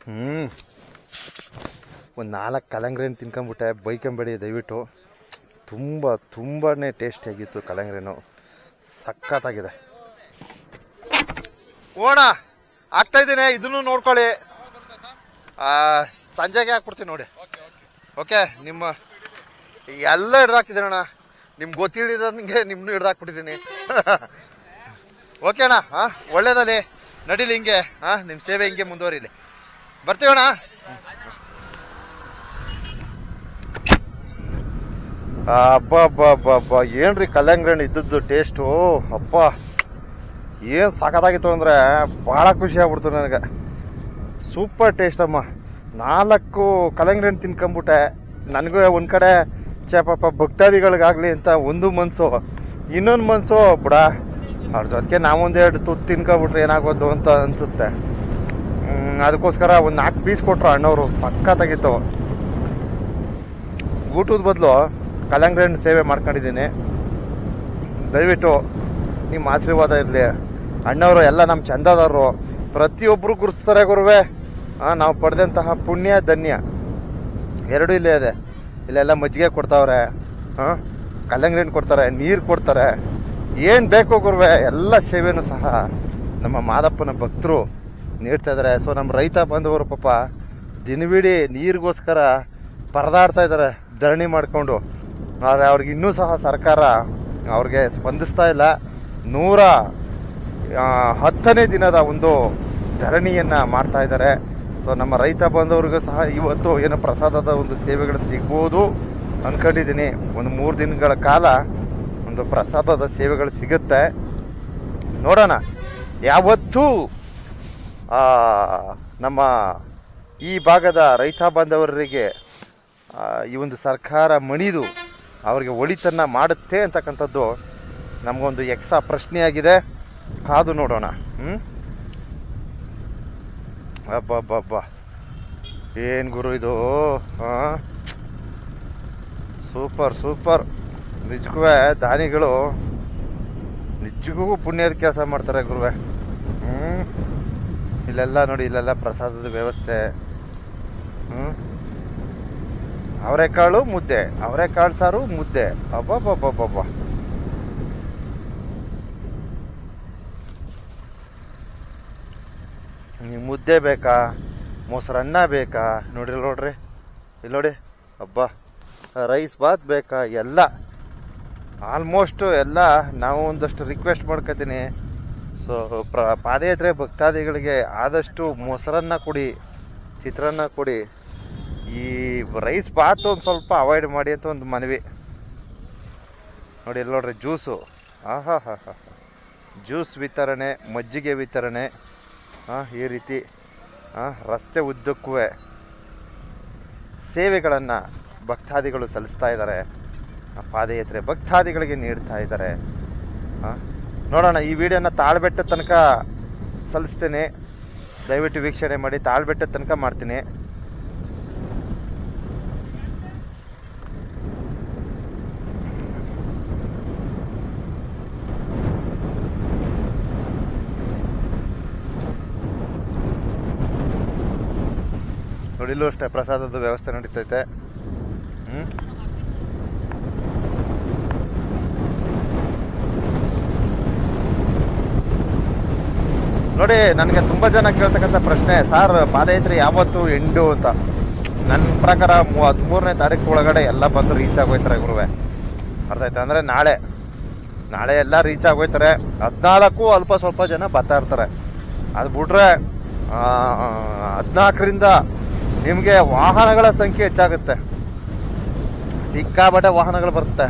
ಹ್ಞೂ ಒಂದು 4 ಕಲ್ಲಂಗ್ರಿನ ತಿನ್ಕೊಂಬಿಟ್ಟೆ, ಬೈಕೊಂಬೇಡಿ ದಯವಿಟ್ಟು. ತುಂಬಾ ಟೇಸ್ಟಿಯಾಗಿತ್ತು ಕಲ್ಲಂಗ್ರಿನು, ಸಖತ್ತಾಗಿದೆ. ಓಣ ಆಗ್ತಾಯಿದ್ದೀನಿ, ಇದನ್ನು ನೋಡ್ಕೊಳ್ಳಿ. ಸಂಜೆಗೆ ಹಾಕ್ಬಿಡ್ತೀನಿ ನೋಡಿ. ಓಕೆ, ನಿಮ್ಮ ಎಲ್ಲ ಹಿಡ್ದಾಕ್ತಿದ್ದೀನಣ್ಣ, ನಿಮ್ಗೆ ಗೊತ್ತಿಲ್ಲದಂಗೆ ನಿಮ್ಮನ್ನು ಹಿಡ್ದಾಕ್ಬಿಟ್ಟಿದ್ದೀನಿ. ಓಕೆ ಅಣ್ಣ, ಒಳ್ಳೇದಲ್ಲಿ ನಡೀಲಿ ಹಿಂಗೆ. ನಿಮ್ಮ ಸೇವೆ ಹಿಂಗೆ ಮುಂದುವರಿಲಿ. ಬರ್ತೀವಣ್ಣ. ಅಬ್ಬ ಏನ್ರಿ ಕಲ್ಲಂಗಡಿ ಹಣ್ಣು ಇದ್ದದ್ದು ಟೇಸ್ಟು. ಅಪ್ಪ ಏನು ಸಾಕಾಗಿತ್ತು ಅಂದರೆ ಭಾಳ ಖುಷಿ ಆಗ್ಬಿಡ್ತು ನನಗೆ. ಸೂಪರ್ ಟೇಸ್ಟ್ ಅಮ್ಮ. 4 ಕಲ್ಲಂಗಡಿ ಹಣ್ಣು ತಿನ್ಕೊಂಬಿಟ್ಟೆ. ನನಗೂ ಒಂದು ಕಡೆ ಪಾಪ ಭಕ್ತಾದಿಗಳಿಗಾಗಲಿ ಅಂತ ಒಂದು ಮನಸ್ಸು, ಇನ್ನೊಂದು ಮನಸ್ಸು ಬಿಡ ಅವ್ರ ಜೊತೆಗೆ ನಾವೊಂದೆರಡು ತುತ್ತು ತಿನ್ಕೊಬಿಟ್ರೆ ಏನಾಗೋದು ಅಂತ ಅನಿಸುತ್ತೆ. ಅದಕ್ಕೋಸ್ಕರ ಒಂದು 4 ಪೀಸ್ ಕೊಟ್ಟರು ಅಣ್ಣವರು, ಸಖತ್ತಾಗಿತ್ತು. ಊಟದ ಬದಲು ಕಲ್ಲಂಗಡಿ ಹಣ್ಣು ಸೇವೆ ಮಾಡ್ಕೊಂಡಿದ್ದೀನಿ. ದಯವಿಟ್ಟು ನಿಮ್ಮ ಆಶೀರ್ವಾದ ಇರಲಿ. ಅಣ್ಣವರು ಎಲ್ಲ ನಮ್ಮ ಚಂದದವರು, ಪ್ರತಿಯೊಬ್ಬರು ಗುರುತಿಸ್ತಾರೆ ಗುರುವೇ. ನಾವು ಪಡೆದಂತಹ ಪುಣ್ಯ ಧನ್ಯ ಎರಡೂ ಇಲ್ಲೇ ಇದೆ. ಇಲ್ಲೆಲ್ಲ ಮಜ್ಜಿಗೆ ಕೊಡ್ತಾವ್ರೆ, ಕಲ್ಲಂಗಡಿ ಹಣ್ಣು ಕೊಡ್ತಾರೆ, ನೀರು ಕೊಡ್ತಾರೆ, ಏನು ಬೇಕು ಗುರುವೆ ಎಲ್ಲ ಸೇವೆನೂ ಸಹ ನಮ್ಮ ಮಾದಪ್ಪನ ಭಕ್ತರು ನೀಡ್ತಾ ಇದ್ದಾರೆ. ಸೊ ನಮ್ಮ ರೈತ ಬಂದವರು ಪಾಪ ದಿನವಿಡೀ ನೀರಿಗೋಸ್ಕರ ಪರದಾಡ್ತಾ ಇದ್ದಾರೆ ಧರಣಿ ಮಾಡಿಕೊಂಡು. ಆದರೆ ಅವ್ರಿಗೆ ಇನ್ನೂ ಸಹ ಸರ್ಕಾರ ಅವ್ರಿಗೆ ಸ್ಪಂದಿಸ್ತಾ ಇಲ್ಲ. 110ನೇ ದಿನದ ಒಂದು ಧರಣಿಯನ್ನು ಮಾಡ್ತಾ ಇದ್ದಾರೆ. ಸೊ ನಮ್ಮ ರೈತ ಬಂದವ್ರಿಗೂ ಸಹ ಇವತ್ತು ಏನೋ ಪ್ರಸಾದದ ಒಂದು ಸೇವೆಗಳು ಸಿಗ್ಬೋದು ಅಂದ್ಕೊಂಡಿದ್ದೀನಿ. ಒಂದು 3 ದಿನಗಳ ಕಾಲ ಒಂದು ಪ್ರಸಾದದ ಸೇವೆಗಳು ಸಿಗುತ್ತೆ, ನೋಡೋಣ. ಯಾವತ್ತೂ ನಮ್ಮ ಈ ಭಾಗದ ರೈತ ಬಾಂಧವರಿಗೆ ಈ ಒಂದು ಸರ್ಕಾರ ಮಣಿದು ಅವರಿಗೆ ಒಳಿತನ್ನು ಮಾಡುತ್ತೆ ಅಂತಕ್ಕಂಥದ್ದು ನಮಗೊಂದು ಯಕ್ಷ ಪ್ರಶ್ನೆಯಾಗಿದೆ. ಕಾದು ನೋಡೋಣ. ಅಬ್ಬಬ್ಬಬ್ಬ ಏನು ಗುರು ಇದು. ಸೂಪರ್. ನಿಜಕ್ಕೂ ದಾನಿಗಳು ನಿಜಕ್ಕೂ ಪುಣ್ಯದ ಕೆಲಸ ಮಾಡ್ತಾರೆ ಗುರುವೆ. ಇಲ್ಲೆಲ್ಲ ನೋಡಿ, ಇಲ್ಲೆಲ್ಲ ಪ್ರಸಾದದ ವ್ಯವಸ್ಥೆ. ಅವರೆಕಾಳು ಮುದ್ದೆ, ಅವರೆಕಾಳು ಸಾರು ಮುದ್ದೆ. ಅಬ್ಬಬ್ಬಬ್ಬಬ್ಬ. ನೀವು ಮುದ್ದೆ ಬೇಕಾ, ಮೊಸರನ್ನ ಬೇಕಾ, ನೋಡ್ರಿ ಇಲ್ಲಿ ನೋಡಿ. ಅಬ್ಬಾ, ರೈಸ್ ಬಾತ್ ಬೇಕಾ, ಎಲ್ಲ ಆಲ್ಮೋಸ್ಟ್ ಎಲ್ಲ ನಾವು ಒಂದಷ್ಟು ರಿಕ್ವೆಸ್ಟ್ ಮಾಡ್ಕೊತೀನಿ. ಸೊ ಪಾದಯಾತ್ರೆ ಭಕ್ತಾದಿಗಳಿಗೆ ಆದಷ್ಟು ಮೊಸರನ್ನ ಕೊಡಿ, ಚಿತ್ರಾನ್ನ ಕೊಡಿ. ಈ ರೈಸ್ ಬಾತ್ ಒಂದು ಸ್ವಲ್ಪ ಅವಾಯ್ಡ್ ಮಾಡಿ ಅಂತ ಒಂದು ಮನವಿ. ನೋಡಿ ಇಲ್ಲಿ ನೋಡ್ರಿ, ಜ್ಯೂಸು. ಜ್ಯೂಸ್ ವಿತರಣೆ, ಮಜ್ಜಿಗೆ ವಿತರಣೆ, ಈ ರೀತಿ ರಸ್ತೆ ಉದ್ದಕ್ಕೂ ಸೇವೆಗಳನ್ನು ಭಕ್ತಾದಿಗಳು ಸಲ್ಲಿಸ್ತಾ ಇದ್ದಾರೆ. ಪಾದಯಾತ್ರೆ ಭಕ್ತಾದಿಗಳಿಗೆ ನೀಡ್ತಾ ಇದ್ದಾರೆ. ನೋಡೋಣ, ಈ ವಿಡಿಯೋನ ತಾಳ್ಬೆಟ್ಟ ತನಕ ಸಲ್ಲಿಸ್ತೇನೆ. ದಯವಿಟ್ಟು ವೀಕ್ಷಣೆ ಮಾಡಿ. ತಾಳ್ಬೆಟ್ಟ ತನಕ ಮಾಡ್ತೀನಿ. ನೋಡಿಲ್ಲೂ ಅಷ್ಟೇ ಪ್ರಸಾದದ ವ್ಯವಸ್ಥೆ ನಡೀತೈತೆ. ನೋಡಿ, ನನಗೆ ತುಂಬ ಜನ ಕೇಳ್ತಕ್ಕಂಥ ಪ್ರಶ್ನೆ, ಸರ್ ಪಾದಯಾತ್ರೆ ಯಾವತ್ತು ಎಂಡು ಅಂತ. ನನ್ನ ಪ್ರಕಾರ 13ನೇ ತಾರೀಕು ಒಳಗಡೆ ಎಲ್ಲ ಬಂದು ರೀಚ್ ಆಗೋಯ್ತಾರೆ ಗುರುವೆ. ಅರ್ಥ ಆಯ್ತಾ? ಅಂದರೆ ನಾಳೆ ಎಲ್ಲ ರೀಚ್ ಆಗೋಯ್ತಾರೆ. 14 ಅಲ್ಪ ಸ್ವಲ್ಪ ಜನ ಬರ್ತಾ ಇರ್ತಾರೆ. ಅದು ಬಿಟ್ರೆ 14ರಿಂದ ನಿಮಗೆ ವಾಹನಗಳ ಸಂಖ್ಯೆ ಹೆಚ್ಚಾಗುತ್ತೆ. ಸಿಕ್ಕಾಬಟ್ಟೆ ವಾಹನಗಳು ಬರುತ್ತೆ.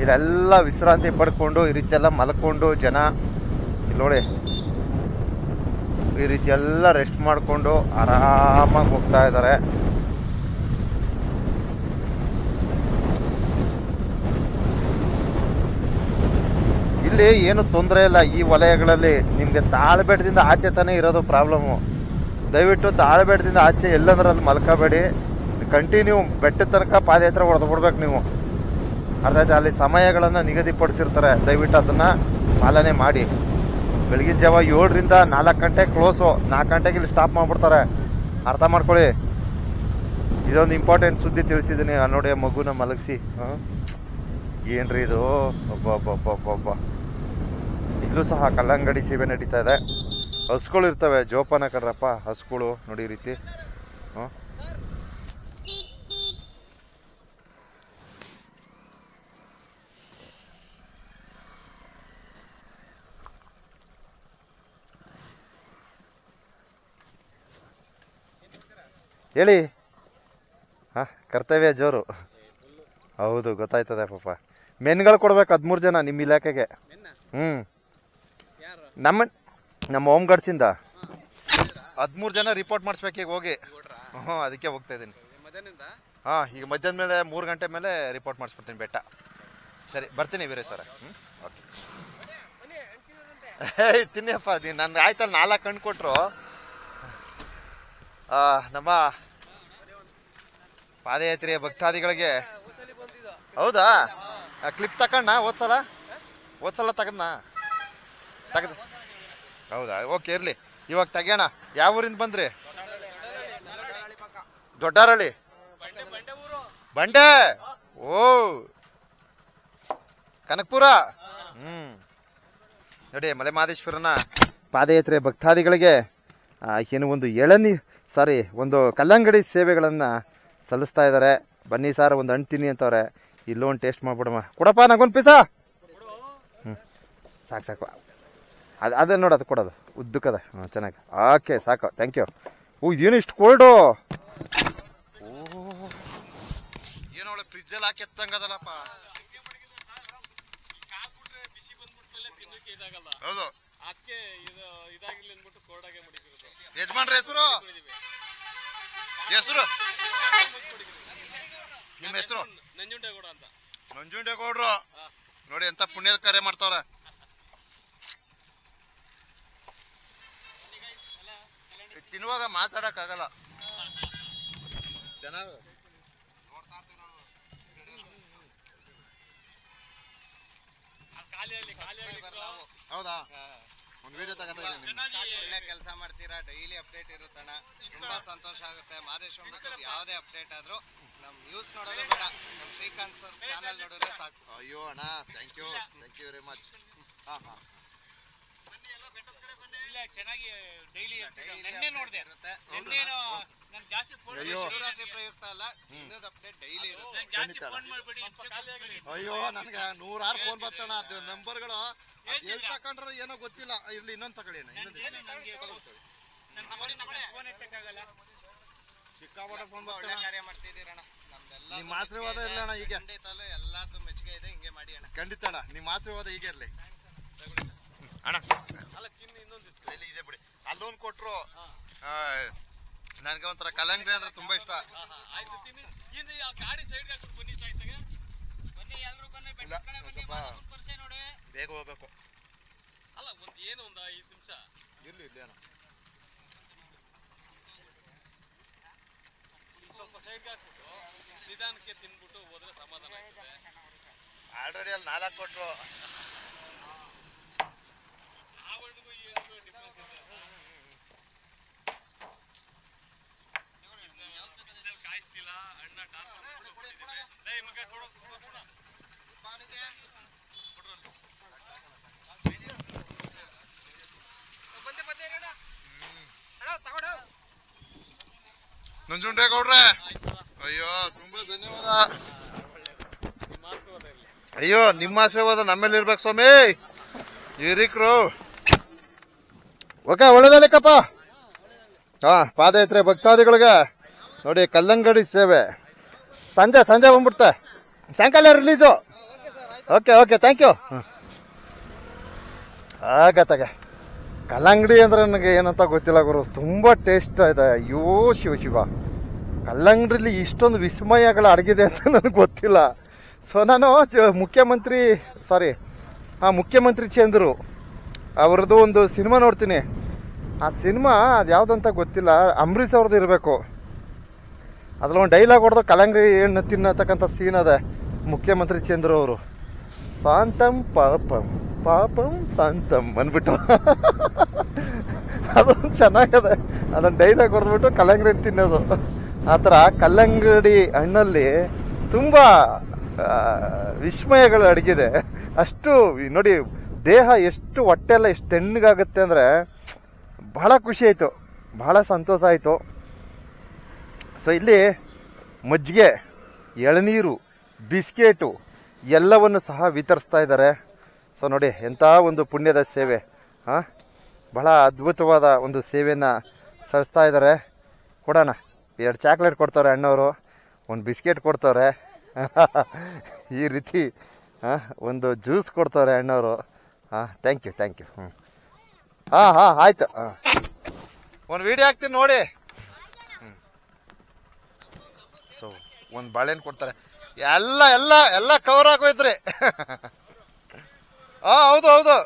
ಇದೆಲ್ಲ ವಿಶ್ರಾಂತಿ ಪಡ್ಕೊಂಡು ಈ ರೀತಿ ಎಲ್ಲ ಮಲ್ಕೊಂಡು ಜನ ಇಲ್ಲಿ ನೋಡಿ, ಈ ರೀತಿ ಎಲ್ಲ ರೆಸ್ಟ್ ಮಾಡಿಕೊಂಡು ಆರಾಮಾಗಿ ಹೋಗ್ತಾ ಇದ್ದಾರೆ. ಇಲ್ಲಿ ಏನು ತೊಂದರೆ ಇಲ್ಲ. ಈ ವಲಯಗಳಲ್ಲಿ ನಿಮಗೆ ತಾಳ್ಬೆಟ್ಟದಿಂದ ಆಚೆ ತಾನೇ ಇರೋದು ಪ್ರಾಬ್ಲಮ್ಮು. ದಯವಿಟ್ಟು ತಾಳ್ಬೆಟ್ಟದಿಂದ ಆಚೆ ಎಲ್ಲಂದ್ರಲ್ಲಿ ಮಲ್ಕೋಬೇಡಿ. ಕಂಟಿನ್ಯೂ ಬೆಟ್ಟದ ತನಕ ಪಾದಯಾತ್ರೆ ಹೊಡೆದು ಬಿಡ್ಬೇಕು ನೀವು. ಅರ್ಥ ಆಯ್ತು? ಅಲ್ಲಿ ಸಮಯಗಳನ್ನು ನಿಗದಿಪಡಿಸಿರ್ತಾರೆ, ದಯವಿಟ್ಟು ಅದನ್ನು ಪಾಲನೆ ಮಾಡಿ. ಬೆಳಗಿನ ಜಾವ 7ರಿಂದ 4 ಗಂಟೆ ಕ್ಲೋಸು. 4 ಗಂಟೆಗೆ ಇಲ್ಲಿ ಸ್ಟಾಪ್ ಮಾಡಿಬಿಡ್ತಾರೆ. ಅರ್ಥ ಮಾಡ್ಕೊಳ್ಳಿ. ಇದೊಂದು ಇಂಪಾರ್ಟೆಂಟ್ ಸುದ್ದಿ ತಿಳಿಸಿದ್ದೀನಿ. ನೋಡಿ ಮಗುನ ಮಲಗಿಸಿ. ಏನ್ರಿ ಇದು? ಒಬ್ಬ ಇಲ್ಲೂ ಸಹ ಕಲ್ಲಂಗಡಿ ಸೇವೆ ನಡೀತಾ ಇದೆ. ಹಸುಗಳು ಇರ್ತವೆ, ಜೋಪಾನ ಕಡ್ರಪ್ಪ ಹಸುಗಳು ನೋಡಿ ಈ ರೀತಿ. ಹೇಳಿ. ಕರ್ತವ್ಯ ಜೋರು. ಹೌದು, ಗೊತ್ತಾಯ್ತದೆ ಪಾಪ. ಮೆನ್ಗಳು ಕೊಡ್ಬೇಕು 13 ಜನ ನಿಮ್ಮ ಇಲಾಖೆಗೆ. ನಮ್ಮ ಹೋಮ್ ಗಾರ್ಡ್ಸಿಂದ 13 ಜನ ರಿಪೋರ್ಟ್ ಮಾಡಿಸ್ಬೇಕು ಈಗ ಹೋಗಿ. ಅದಕ್ಕೆ ಹೋಗ್ತಾ ಇದ್ದೀನಿ. ಈಗ ಮಧ್ಯಾಹ್ನ ಮೇಲೆ 3 ಗಂಟೆ ಮೇಲೆ ರಿಪೋರ್ಟ್ ಮಾಡಿಸ್ಬಿಡ್ತೀನಿ ಬೆಟ್ಟ. ಸರಿ, ಬರ್ತೀನಿ ವೀರೇಶ್ ಸರ. ಓಕೆ. ತಿನ್ನಿಯಪ್ಪ ನೀನು. ನನ್ನ ಆಯ್ತಲ್ಲ 4 ಕಣ್ಣು ಕೊಟ್ಟರು. ನಮ್ಮ ಪಾದಯಾತ್ರೆಯ ಭಕ್ತಾದಿಗಳಿಗೆ. ಹೌದಾ? ಕ್ಲಿಪ್ ತಗೊಂಡ ಓದ್ಸಲ ತೆಗದ್ನಾ? ಹೌದಾ? ಓಕೆ, ಇರ್ಲಿ. ಇವಾಗ ತೆಗ್ಯೋಣ. ಯಾವ ಊರಿಂದ ಬಂದ್ರಿ? ದೊಡ್ಡಾರಳ್ಳಿ ಬಂಡೆ. ಓ, ಕನಕಪುರ. ನೋಡಿ, ಮಲೆ ಮಹದೇಶ್ವರನ ಪಾದಯಾತ್ರೆ ಭಕ್ತಾದಿಗಳಿಗೆ ಏನು ಒಂದು ಕಲ್ಲಂಗಡಿ ಸೇವೆಗಳನ್ನ ಸಲ್ಲಿಸ್ತಾ ಇದ್ದಾರೆ. ಬನ್ನಿ ಸರ್, ಒಂದು ಹಣ್ಣು ತಿನ್ನಿ ಅಂತವ್ರೆ. ಇಲ್ಲೊಂದು ಟೇಸ್ಟ್ ಮಾಡ್ಬಿಡಮ್ಮ. ಕೊಡಪ್ಪ ನಂಗೊಂದು ಪೀಸ. ಸಾಕು. ಅದೇ ನೋಡು, ಅದು ಕೊಡೋದು ಉದ್ದಕ್ಕದ. ಚೆನ್ನಾಗಿ. ಓಕೆ, ಸಾಕು. Thank you. ಇದೇನು ಇಷ್ಟು ಕೋಲ್ಡು? ಏನೋ ಫ್ರಿಜ್ಜಲ್ಲಿ ಹಾಕಿ ಎತ್ತಂಗದಲ್ಲಪ್ಪ. ಹೌದು. ಯಜಮಾನ್ರ ಹೆಸರು ನಿಮ್ಮ ಹೆಸರು? ನಂಜುಂಡೇಗೌಡ್ರು. ನೋಡಿ ಎಂತ ಪುಣ್ಯದ ಕಾರ್ಯ ಮಾಡ್ತಾವ್ರ. ತಿನ್ನುವಾಗ ಮಾತಾಡಕ್ ಆಗಲ್ಲ ಜನ. ಹೌದಾ? ಒಂದು ವಿಡಿಯೋ ತಗೋತಾ ಒಳ್ಳೆ ಕೆಲಸ ಮಾಡ್ತೀರಾ. ಡೈಲಿ ಅಪ್ಡೇಟ್ ಇರುತ್ತಣ್ಣ. ತುಂಬಾ ಸಂತೋಷ ಆಗುತ್ತೆ. ಮಾದೇಶ್ವರ ಯಾವುದೇ ಅಪ್ಡೇಟ್ ಆದ್ರೂ ನಮ್ ನ್ಯೂಸ್ ನೋಡೋದು ಬೇಡ, ನಮ್ ಶ್ರೀಕಾಂತ್ ಸರ್ ಚಾನಲ್ ನೋಡಿದ್ರೆ ಸಾಕು. ಅಯ್ಯೋ ಅಣ್ಣ, ಥ್ಯಾಂಕ್ ಯು ವೆರಿ ಮಚ್. ಚೆನ್ನಾಗಿ ಡೈಲಿ ಇರುತ್ತೆ. ಶಿವರಾತ್ರಿ ಪ್ರಯುಕ್ತ ಅಲ್ಲ, ಇನ್ನೊಂದು ಅಪ್ಡೇಟ್ ಡೈಲಿ ಇರುತ್ತೆ. ಅಯ್ಯೋ, ನನ್ಗೆ 100 ಫೋನ್ ಬರ್ತಣ. ನಂಬರ್ಗಳು ಎಲ್ಲಿ ತಕೊಂಡ್ರೆ ಏನೋ ಗೊತ್ತಿಲ್ಲ. ಇಲ್ಲಿ ಇನ್ನೊಂದು ತಗೊಳ್ಳಿ. ಸಿಕ್ಕಾಪಟ್ಟೆ ಫೋನ್ ಒಳ್ಳೆ ಕಾರ್ಯ ಮಾಡ್ತಿದ್ದೀರಣ್ಣ. ನಮ್ದೆಲ್ಲ ನಿಮ್ಮ ಆಶೀರ್ವಾದ ಇರಲಣ್ಣ. ಈಗ ಎಲ್ಲಾದ್ರು ಮೆಚ್ಚುಗೆ ಇದೆ. ಹಿಂಗೆ ಮಾಡಿ ಅಣ್ಣ. ಖಂಡಿತ ಅಣ್ಣ, ನಿಮ್ಮ ಆಶೀರ್ವಾದ ಹೀಗೆ ಇರಲಿ ಅಣ್ಣ. ಅಲ್ಲ, ಚಿನ್ನ ಇನ್ನೊಂದು ಇದೆ ಬಿಡಿ. ಅಲ್ಲೊಂದು ಕೊಟ್ರು. ನನಗೆ ಒಂಥರ ಕಲ್ಲಂಗಡಿ ಅಂದ್ರೆ ತುಂಬಾ ಇಷ್ಟ. ಬೇಗ ಹೋಗ್ಬೇಕು. ಅಲ್ಲ, ಒಂದು 5 ನಿಮಿಷ ಇರ್ಲಿ ಅಣ್ಣ. ಸ್ವಲ್ಪ ಸೈಡ್ಗೆ ಹಾಕ್ಬಿಟ್ಟು ನಿಧಾನಕ್ಕೆ ತಿನ್ಬಿಟ್ಟು ಹೋದ್ರೆ ಸಮಾಧಾನ ಆಗ್ತದೆ. ಆಲ್ರೆಡಿ ಅಲ್ಲಿ 4 ಕೊಟ್ರು. ಕಾಯಿಸ್ತಿಲ್ಲ ಅಣ್ಣ. ನಂಜುಂಡೇಗೌಡ್ರೆ, ಅಯ್ಯೋ ತುಂಬಾ ಧನ್ಯವಾದ. ಅಯ್ಯೋ, ನಿಮ್ಮ ಆಶೀರ್ವಾದ ನಮ್ಮಲ್ಲಿ ಇರ್ಬೇಕು ಸ್ವಾಮಿ. ಹಿರಿಕರು. ಓಕೆ, ಒಳ್ಳೇದಲ್ಲಕ್ಕಪ್ಪ. ಪಾದಯಾತ್ರೆ ಭಕ್ತಾದಿಗಳಿಗೆ ನೋಡಿ ಕಲ್ಲಂಗಡಿ ಸೇವೆ ಸಂಜೆ ಬಂದ್ಬಿಡ್ತೆ. ಸಾಯಂಕಾಲ ರಿಲೀಸು. Okay, thank you. ಆಗತ್ತಾಗ ಕಲ್ಲಂಗಡಿ ಅಂದ್ರೆ ನನಗೆ ಏನಂತ ಗೊತ್ತಿಲ್ಲ ಗುರು. ತುಂಬ ಟೇಸ್ಟ್ ಇದೆ. ಅಯ್ಯೋ ಶಿವ, ಕಲ್ಲಂಗಡಿಲಿ ಇಷ್ಟೊಂದು ವಿಸ್ಮಯಗಳು ಅಡಗಿದೆ ಅಂತ ನನಗೆ ಗೊತ್ತಿಲ್ಲ. ಸೊ ನಾನು ಮುಖ್ಯಮಂತ್ರಿ ಚಂದ್ರು ಅವ್ರದ್ದು ಒಂದು ಸಿನಿಮಾ ನೋಡ್ತೀನಿ. ಆ ಸಿನಿಮಾ ಅದು ಯಾವುದಂತ ಗೊತ್ತಿಲ್ಲ, ಅಂಬರೀಷ್ ಅವ್ರದ್ದು ಇರಬೇಕು. ಅದ್ರಲ್ಲಿ ಒಂದು ಡೈಲಾಗ್ ಹೊಡೆದು ಕಲ್ಲಂಗಡಿ ಹಣ್ಣು ತಿನ್ನತಕ್ಕಂಥ ಸೀನ್ ಅದೇ. ಮುಖ್ಯಮಂತ್ರಿ ಚಂದ್ರು ಅವರು ಶಾಂತಂ ಪಾಪಂ ಪಾಪಂ ಶಾಂತಂ ಅಂದ್ಬಿಟ್ಟು ಅದೊಂದು ಚೆನ್ನಾಗದೆ. ಅದನ್ನ ಡೈಲಾಗ್ ಹೊಡೆದ್ಬಿಟ್ಟು ಕಲ್ಲಂಗಡಿ ತಿನ್ನೋದು. ಆ ಥರ ಕಲ್ಲಂಗಡಿ ಹಣ್ಣಲ್ಲಿ ತುಂಬಾ ವಿಸ್ಮಯಗಳು ಅಡಗಿದೆ. ಅಷ್ಟು ನೋಡಿ, ದೇಹ ಎಷ್ಟು, ಹೊಟ್ಟೆ ಎಲ್ಲ ಎಷ್ಟು ತೆಣ್ಣಗಾಗುತ್ತೆ ಅಂದರೆ ಬಹಳ ಖುಷಿ ಆಯಿತು, ಬಹಳ ಸಂತೋಷ ಆಯಿತು. ಸೊ ಇಲ್ಲಿ ಮಜ್ಜಿಗೆ, ಎಳನೀರು, ಬಿಸ್ಕೆಟು ಎಲ್ಲವನ್ನು ಸಹ ವಿತರಿಸ್ತಾ ಇದ್ದಾರೆ. ಸೊ ನೋಡಿ ಎಂಥ ಒಂದು ಪುಣ್ಯದ ಸೇವೆ, ಹಾಂ, ಬಹಳ ಅದ್ಭುತವಾದ ಒಂದು ಸೇವೆಯನ್ನು ಸಲ್ಲಿಸ್ತಾ ಇದ್ದಾರೆ. ಕೊಡೋಣ, 2 ಚಾಕ್ಲೇಟ್ ಕೊಡ್ತಾರೆ ಅಣ್ಣವರು, ಒಂದು ಬಿಸ್ಕೆಟ್ ಕೊಡ್ತಾರೆ, ಈ ರೀತಿ ಒಂದು ಜ್ಯೂಸ್ ಕೊಡ್ತಾರೆ ಅಣ್ಣವರು. Thank you. ಆಯ್ತು. ಒಂದು ವಿಡಿಯೋ ಹಾಕ್ತೀನಿ ನೋಡಿ. ಸೊ ಒಂದು ಬಾಳೆಹಣ್ಣು ಕೊಡ್ತಾರೆ. ಎಲ್ಲ ಕವರ್ ಆಗೋಯ್ತ್ರಿ. ಹೌದು,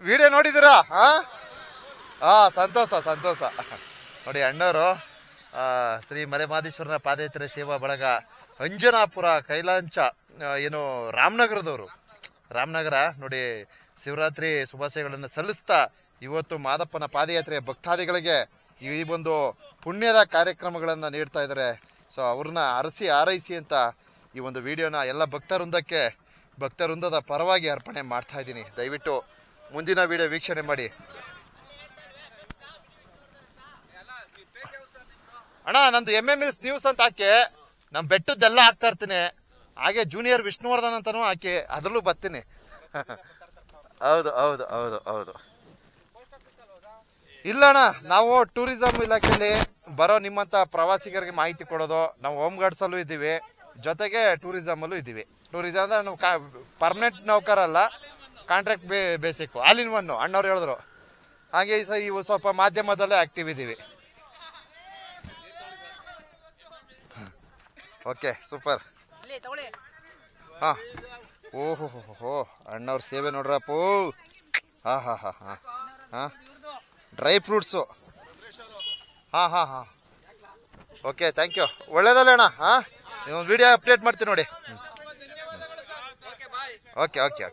ವಿಡಿಯೋ ನೋಡಿದ್ದೀರಾ? ಸಂತೋಷ ನೋಡಿ. ಅಣ್ಣವರು ಶ್ರೀ ಮಲೆಮಹದೇಶ್ವರನ ಪಾದಯಾತ್ರೆ ಸೇವಾ ಬಳಗ ಅಂಜನಾಪುರ ಕೈಲಾಂಚ ಏನು ರಾಮನಗರದವರು. ರಾಮನಗರ ನೋಡಿ, ಶಿವರಾತ್ರಿ ಶುಭಾಶಯಗಳನ್ನು ಸಲ್ಲಿಸ್ತಾ ಇವತ್ತು ಮಾದಪ್ಪನ ಪಾದಯಾತ್ರೆಯ ಭಕ್ತಾದಿಗಳಿಗೆ ಈ ಒಂದು ಪುಣ್ಯದ ಕಾರ್ಯಕ್ರಮಗಳನ್ನು ನೀಡ್ತಾ ಇದ್ದಾರೆ. ಸೊ ಅವ್ರನ್ನ ಆರೈಸಿ ಅಂತ ಈ ಒಂದು ವಿಡಿಯೋನ ಎಲ್ಲ ಭಕ್ತವೃಂದದ ಪರವಾಗಿ ಅರ್ಪಣೆ ಮಾಡ್ತಾ ಇದ್ದೀನಿ. ದಯವಿಟ್ಟು ಮುಂದಿನ ವಿಡಿಯೋ ವೀಕ್ಷಣೆ ಮಾಡಿ. ಅಣ್ಣ, ನಂದು MMS ನ್ಯೂಸ್ ಅಂತ ಹಾಕಿ, ನಮ್ಮ ಬೆಟ್ಟದ್ದೆಲ್ಲ ಹಾಕ್ತಾ ಇರ್ತೀನಿ. ಹಾಗೆ ಜೂನಿಯರ್ ವಿಷ್ಣುವರ್ಧನ್ ಅಂತಾನೂ ಹಾಕಿ, ಅದರಲ್ಲೂ ಬರ್ತೀನಿ. ಹೌದು. ಇಲ್ಲ ಅಣ್ಣ, ನಾವು ಟೂರಿಸಂ ಇಲಾಖೆಯಲ್ಲಿ ಬರೋ ನಿಮ್ಮಂತ ಪ್ರವಾಸಿಗರಿಗೆ ಮಾಹಿತಿ ಕೊಡೋದು. ನಾವು ಹೋಮ್ ಗಾರ್ಡ್ಸಲ್ಲೂ ಇದ್ದೀವಿ, ಜೊತೆಗೆ ಟೂರಿಸಮಲ್ಲೂ ಇದ್ದೀವಿ. ಟೂರಿಸಂ ಅಂದ್ರೆ ನಾವು ಪರ್ಮನೆಂಟ್ ನೌಕರಲ್ಲ, contract basic, all in one ಅಣ್ಣವ್ರು ಹೇಳಿದ್ರು. ಹಾಗೆ ಇವು ಸ್ವಲ್ಪ ಮಾಧ್ಯಮದಲ್ಲೇ ಆಕ್ಟಿವ್ ಇದ್ದೀವಿ. Okay, super. ಓಹೋ ಅಣ್ಣವ್ರ ಸೇವೆ ನೋಡ್ರಪ್ಪ. Dry fruits. Okay, thank you. ಒಳ್ಳೇದಲ್ಲ ಅಣ್ಣ. ಒಂದು ವಿಡಿಯೋ ಅಪ್ಡೇಟ್ ಮಾಡ್ತೀನಿ ನೋಡಿ. ಓಕೆ.